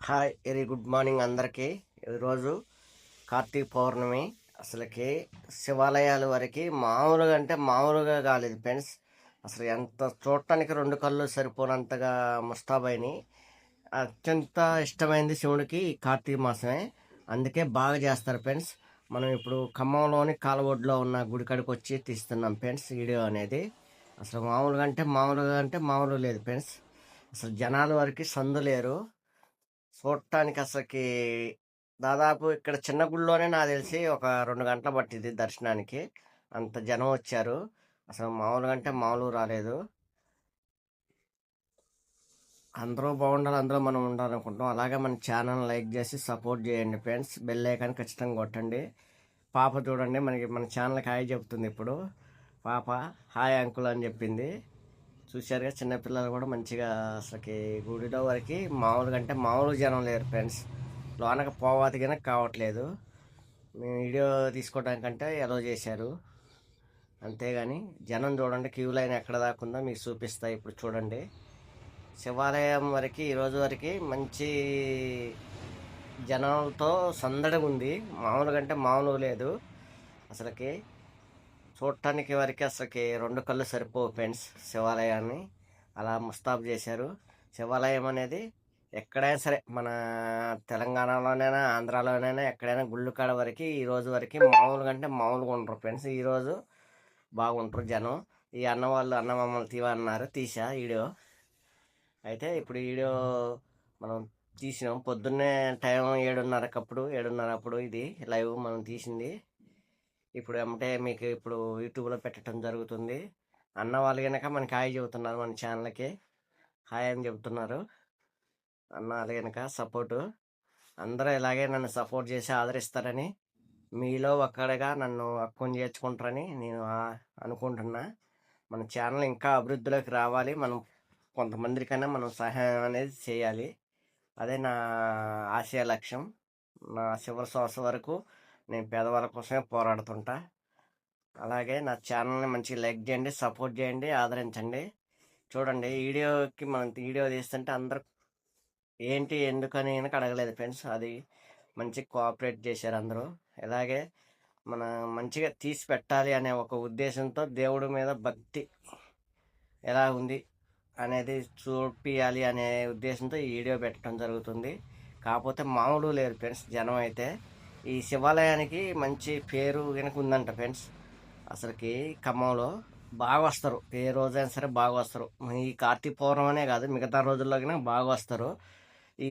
Hi very good morning అందరికీ. ఈరోజు కార్తీక పౌర్ణమి. అసలుకి శివాలయాల వరకు మామూలుగా అంటే మామూలుగా కాలేదు ఫ్రెండ్స్. అసలు ఎంత చూడటానికి రెండు కళ్ళు సరిపోనంతగా ముస్తాబైని అత్యంత ఇష్టమైంది శివుడికి ఈ కార్తీక మాసమే. అందుకే బాగా చేస్తారు ఫ్రెండ్స్. మనం ఇప్పుడు ఖమ్మంలోని కాలవొడ్లో ఉన్న గుడి కాడికి వచ్చి తీస్తున్నాం ఫ్రెండ్స్ వీడియో అనేది. అసలు మామూలుగా అంటే మామూలుగా లేదు ఫ్రెండ్స్. అసలు జనాల వరకు సందు లేరు చూడటానికి. అసలుకి దాదాపు ఇక్కడ చిన్న గుడిలోనే నాకు తెలిసి ఒక 2 గంటలు పట్టింది దర్శనానికి. అంత జనం వచ్చారు. అసలు మామూలుగా అంటే మామూలుగా రాలేదు. అందరూ బాగుండాలి, అందులో మనం ఉండాలనుకుంటాం. అలాగే మన ఛానల్ లైక్ చేసి సపోర్ట్ చేయండి ఫ్రెండ్స్. బెల్ ఐకాన్ ఖచ్చితంగా కొట్టండి. పాప చూడండి మన ఛానల్కి హాయ్ చెప్తుంది ఇప్పుడు. పాప హాయ్ అంకుల్ అని చెప్పింది. చూశారుగా చిన్నపిల్లలు కూడా మంచిగా. అసలుకి గుడిలో వరకు మామూలుగా అంటే మామూలు జనం లేరు ఫ్రెండ్స్. లోనకి పోవాతిగానే కావట్లేదు. మేము వీడియో తీసుకోవడానికంటే ఎలో చేశారు. అంతేగాని జనం చూడండి, క్యూ లైన్ ఎక్కడ దాకా ఉందో మీకు చూపిస్తా ఇప్పుడు చూడండి. శివాలయం వరకు ఈరోజు వరకు మంచి జనాలతో సందడిగా ఉంది. మామూలుగా అంటే మామూలుగా లేదు. అసలుకి చూడటానికి వరకు అసలుకి రెండు కళ్ళు సరిపోవు ఫ్రెండ్స్. శివాలయాన్ని అలా ముస్తాబు చేశారు. శివాలయం అనేది ఎక్కడైనా సరే మన తెలంగాణలోనైనా ఆంధ్రాలోనైనా ఎక్కడైనా గుళ్ళు కాడ వరకు ఈ రోజు వరకు మామూలుగా అంటే మామూలుగా ఉండరు ఫ్రెండ్స్. ఈరోజు బాగుంటారు జనం. ఈ అన్న వాళ్ళు అన్న మమ్మల్ని తీవన్నారు, తీసా వీడియో. అయితే ఇప్పుడు వీడియో మనం తీసినాం పొద్దున్నే టైం 7:30 అప్పుడు ఇది లైవ్ మనం తీసింది. ఇప్పుడు ఏమంటే మీకు ఇప్పుడు యూట్యూబ్లో పెట్టడం జరుగుతుంది. అన్న వాళ్ళు కనుక మనకి హాయ్ చెబుతున్నారు, మన ఛానల్కి హాయ్ అని చెబుతున్నారు. అన్న వాళ్ళు కనుక సపోర్టు అందరూ ఇలాగే నన్ను సపోర్ట్ చేసి ఆదరిస్తారని, మీలో ఒక్కడిగా నన్ను హక్కుని చేర్చుకుంటారని నేను అనుకుంటున్నా. మన ఛానల్ ఇంకా అభివృద్ధిలోకి రావాలి. మనం కొంతమందికైనా మనం సహాయం అనేది చేయాలి. అదే నా ఆశయ లక్ష్యం. నా చివరి శ్వాస వరకు నేను పేదవాళ్ళ కోసమే పోరాడుతుంటా. అలాగే నా ఛానల్ని మంచిగా లైక్ చేయండి, సపోర్ట్ చేయండి, ఆదరించండి. చూడండి వీడియోకి మనం వీడియో తీస్తుంటే అందరూ ఏంటి ఎందుకని అడగలేదు ఫ్రెండ్స్. అది మంచి కోఆపరేట్ చేశారు అందరూ. ఇలాగే మన మంచిగా తీసి పెట్టాలి అనే ఒక ఉద్దేశంతో దేవుడి మీద భక్తి ఎలా ఉంది అనేది చూపియాలి అనే ఉద్దేశంతో ఈ వీడియో పెట్టడం జరుగుతుంది. కాకపోతే మామూలు లేరు ఫ్రెండ్స్ జనం అయితే. ఈ శివాలయానికి మంచి పేరు కనుక ఉందంట ఫ్రెండ్స్. అసలుకి ఖమ్మంలో బాగా వస్తారు, ఏ రోజైనా సరే బాగా వస్తారు. ఈ కార్తీక పౌర్ణమి అనే కాదు, మిగతా రోజుల్లో కనుక బాగా వస్తారు.